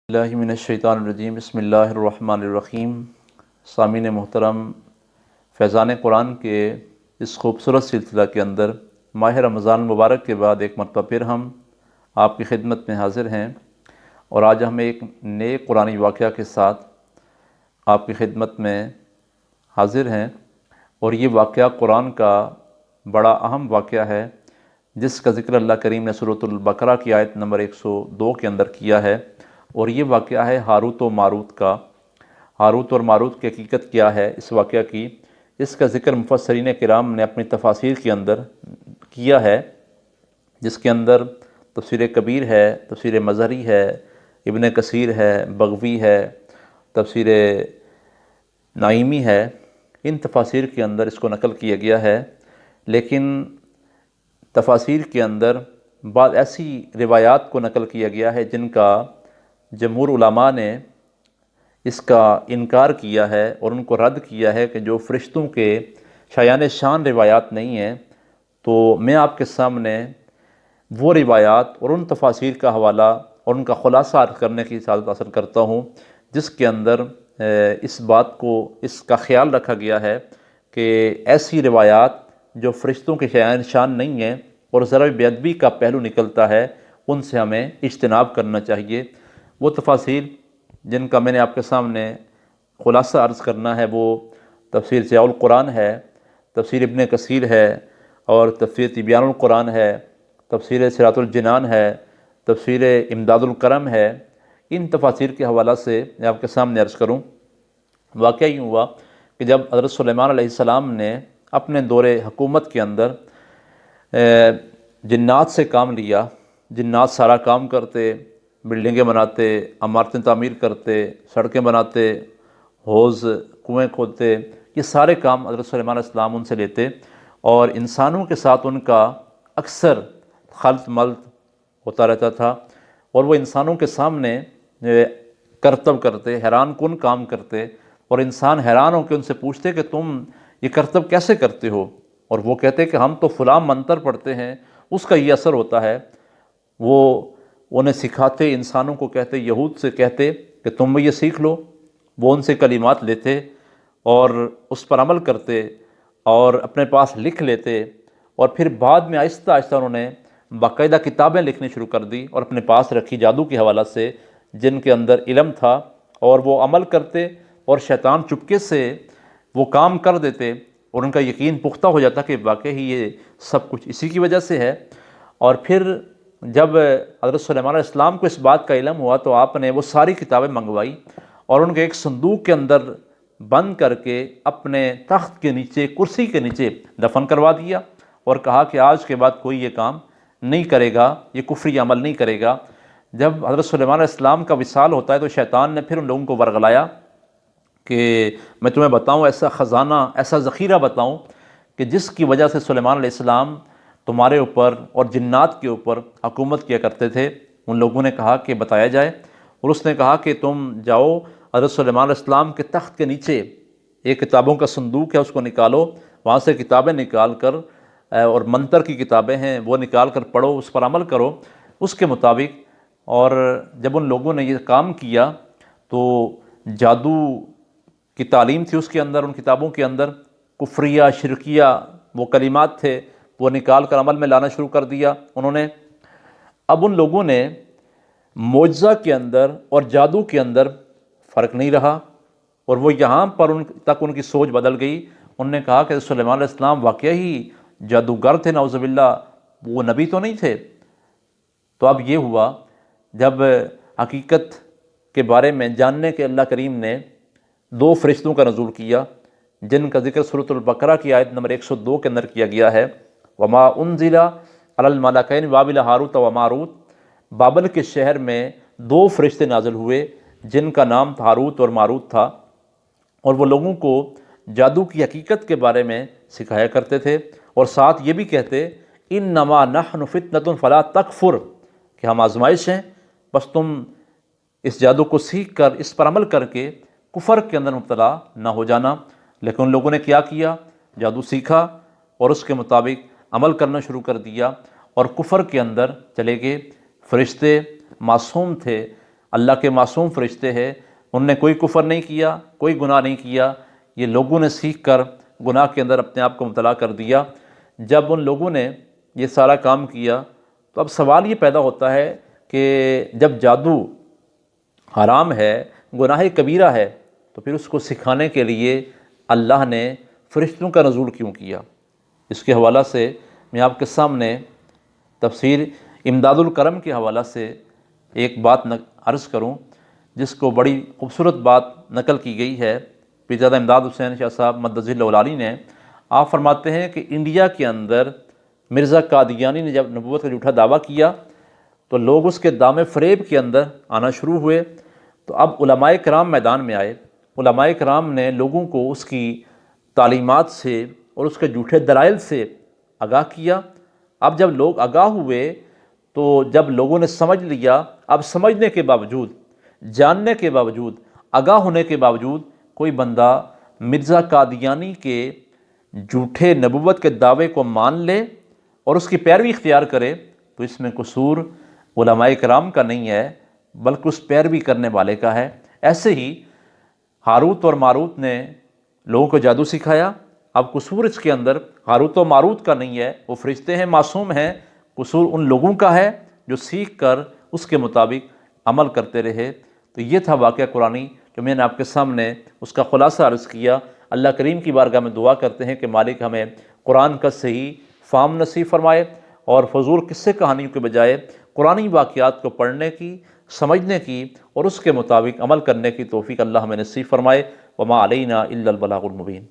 اللہ من الشیطان الرجیم بسم اللہ الرحمن الرحیم۔ سامعین محترم، فیضان قرآن کے اس خوبصورت سلسلہ کے اندر ماہ رمضان مبارک کے بعد ایک مرتبہ پھر ہم آپ کی خدمت میں حاضر ہیں، اور آج ہم ایک نئے قرآنی واقعہ کے ساتھ آپ کی خدمت میں حاضر ہیں، اور یہ واقعہ قرآن کا بڑا اہم واقعہ ہے جس کا ذکر اللہ کریم نے سورۃ البقرہ کی آیت نمبر 102 کے اندر کیا ہے، اور یہ واقعہ ہے ہاروت و ماروت کا۔ ہاروت اور ماروت کی حقیقت کیا ہے اس واقعہ کی، اس کا ذکر مفسرین کرام نے اپنی تفاسیر کے اندر کیا ہے، جس کے اندر تفسیر کبیر ہے، تفسیر مظہری ہے، ابن کثیر ہے، بغوی ہے، تفسیر نعیمی ہے۔ ان تفاسیر کے اندر اس کو نقل کیا گیا ہے، لیکن تفاسیر کے اندر بعض ایسی روایات کو نقل کیا گیا ہے جن کا جمہور علماء نے اس کا انکار کیا ہے اور ان کو رد کیا ہے کہ جو فرشتوں کے شایان شان روایات نہیں ہیں۔ تو میں آپ کے سامنے وہ روایات اور ان تفاسیر کا حوالہ اور ان کا خلاصہ کرنے کی سعادت حاصل کرتا ہوں، جس کے اندر اس بات کو اس کا خیال رکھا گیا ہے کہ ایسی روایات جو فرشتوں کے شایان شان نہیں ہیں اور ذرا بے ادبی کا پہلو نکلتا ہے، ان سے ہمیں اجتناب کرنا چاہیے۔ وہ تفاسیر جن کا میں نے آپ کے سامنے خلاصہ عرض کرنا ہے، وہ تفسیر ضیاء القرآن ہے، تفسیر ابن کثیر ہے، اور تفسیر تبیان القرآن ہے، تفسیر صراط الجنان ہے، تفسیر امداد الکرم ہے۔ ان تفاسیر کے حوالہ سے میں آپ کے سامنے عرض کروں۔ واقعہ یوں ہوا کہ جب حضرت سلیمان علیہ السلام نے اپنے دور حکومت کے اندر جنات سے کام لیا، جنات سارا کام کرتے، بلڈنگیں بناتے، عمارتیں تعمیر کرتے، سڑکیں بناتے، حوض کنویں کھودتے، یہ سارے کام حضرت سلیمان علیہ السلام ان سے لیتے، اور انسانوں کے ساتھ ان کا اکثر خلط ملط ہوتا رہتا تھا، اور وہ انسانوں کے سامنے کرتب کرتے، حیران کن کام کرتے، اور انسان حیران ہو کے ان سے پوچھتے کہ تم یہ کرتب کیسے کرتے ہو؟ اور وہ کہتے کہ ہم تو فلاں منتر پڑھتے ہیں، اس کا یہ اثر ہوتا ہے۔ وہ انہیں سکھاتے، انسانوں کو کہتے، یہود سے کہتے کہ تم بھی یہ سیکھ لو۔ وہ ان سے کلمات لیتے اور اس پر عمل کرتے اور اپنے پاس لکھ لیتے، اور پھر بعد میں آہستہ آہستہ انہوں نے باقاعدہ کتابیں لکھنی شروع کر دی اور اپنے پاس رکھی جادو کے حوالہ سے، جن کے اندر علم تھا، اور وہ عمل کرتے، اور شیطان چپکے سے وہ کام کر دیتے، اور ان کا یقین پختہ ہو جاتا کہ واقعی یہ سب کچھ اسی کی وجہ سے ہے۔ اور پھر جب حضرت سلیمان علیہ السلام کو اس بات کا علم ہوا تو آپ نے وہ ساری کتابیں منگوائی اور ان کے ایک صندوق کے اندر بند کر کے اپنے تخت کے نیچے، کرسی کے نیچے دفن کروا دیا، اور کہا کہ آج کے بعد کوئی یہ کام نہیں کرے گا، یہ کفری عمل نہیں کرے گا۔ جب حضرت سلیمان علیہ السلام کا وصال ہوتا ہے تو شیطان نے پھر ان لوگوں کو ورغلایا کہ میں تمہیں بتاؤں ایسا خزانہ، ایسا ذخیرہ بتاؤں کہ جس کی وجہ سے سلیمان علیہ السلام تمہارے اوپر اور جنات کے اوپر حکومت کیا کرتے تھے۔ ان لوگوں نے کہا کہ بتایا جائے، اور اس نے کہا کہ تم جاؤ حضرت سلیمان علیہ السلام کے تخت کے نیچے ایک کتابوں کا صندوق ہے، اس کو نکالو، وہاں سے کتابیں نکال کر اور منتر کی کتابیں ہیں وہ نکال کر پڑھو، اس پر عمل کرو اس کے مطابق۔ اور جب ان لوگوں نے یہ کام کیا تو جادو کی تعلیم تھی اس کے اندر، ان کتابوں کے اندر کفریہ شرکیہ وہ کلمات تھے، وہ نکال کر عمل میں لانا شروع کر دیا انہوں نے۔ اب ان لوگوں نے معجزہ کے اندر اور جادو کے اندر فرق نہیں رہا، اور وہ یہاں پر ان کی سوچ بدل گئی۔ انہوں نے کہا کہ سلیمان علیہ السلام واقعی جادوگر تھے، نعوذ باللہ، وہ نبی تو نہیں تھے۔ تو اب یہ ہوا جب حقیقت کے بارے میں جاننے کے اللہ کریم نے دو فرشتوں کا نزول کیا، جن کا ذکر سورۃ البقرہ کی آیت نمبر 102 کے اندر کیا گیا ہے۔ وما انزل علی الملکین بابل ہاروت و ماروت، بابل کے شہر میں دو فرشتے نازل ہوئے جن کا نام ہاروت اور ماروت تھا، اور وہ لوگوں کو جادو کی حقیقت کے بارے میں سکھایا کرتے تھے، اور ساتھ یہ بھی کہتے انما نحن فتنۃ فلا تکفر، کہ ہم آزمائش ہیں، بس تم اس جادو کو سیکھ کر اس پر عمل کر کے کفر کے اندر مبتلا نہ ہو جانا۔ لیکن ان لوگوں نے کیا کیا؟ جادو سیکھا اور اس کے مطابق عمل کرنا شروع کر دیا، اور کفر کے اندر چلے گئے۔ فرشتے معصوم تھے، اللہ کے معصوم فرشتے ہیں، انہوں نے کوئی کفر نہیں کیا، کوئی گناہ نہیں کیا، یہ لوگوں نے سیکھ کر گناہ کے اندر اپنے آپ کو مبتلا کر دیا۔ جب ان لوگوں نے یہ سارا کام کیا تو اب سوال یہ پیدا ہوتا ہے کہ جب جادو حرام ہے، گناہ کبیرہ ہے، تو پھر اس کو سکھانے کے لیے اللہ نے فرشتوں کا نزول کیوں کیا؟ اس کے حوالہ سے میں آپ کے سامنے تفسیر امداد الکرم کے حوالہ سے ایک بات عرض کروں، جس کو بڑی خوبصورت بات نقل کی گئی ہے پیرزادہ امداد حسین شاہ صاحب مدظ اللہ العالی نے۔ آپ فرماتے ہیں کہ انڈیا کے اندر مرزا قادیانی نے جب نبوت کا جھوٹا دعویٰ کیا تو لوگ اس کے دام فریب کے اندر آنا شروع ہوئے، تو اب علماء کرام میدان میں آئے۔ علماء کرام نے لوگوں کو اس کی تعلیمات سے اور اس کے جھوٹے دلائل سے آگاہ کیا۔ اب جب لوگ آگاہ ہوئے تو جب لوگوں نے سمجھ لیا، اب سمجھنے کے باوجود، جاننے کے باوجود، آگاہ ہونے کے باوجود کوئی بندہ مرزا قادیانی کے جھوٹے نبوت کے دعوے کو مان لے اور اس کی پیروی اختیار کرے، تو اس میں قصور علماء کرام کا نہیں ہے بلکہ اس پیروی کرنے والے کا ہے۔ ایسے ہی ہاروت اور ماروت نے لوگوں کو جادو سکھایا، اب قصور اس کے اندر ہاروت و ماروت کا نہیں ہے، وہ فرشتے ہیں، معصوم ہیں، قصور ان لوگوں کا ہے جو سیکھ کر اس کے مطابق عمل کرتے رہے۔ تو یہ تھا واقعہ قرآنی جو میں نے آپ کے سامنے اس کا خلاصہ عرض کیا۔ اللہ کریم کی بارگاہ میں دعا کرتے ہیں کہ مالک ہمیں قرآن کا صحیح فہم نصیب فرمائے اور فضول قصے کہانیوں کے بجائے قرآنی واقعات کو پڑھنے کی، سمجھنے کی اور اس کے مطابق عمل کرنے کی توفیق اللہ ہمیں نصیب فرمائے۔ وما علینا الا البلاغ المبین۔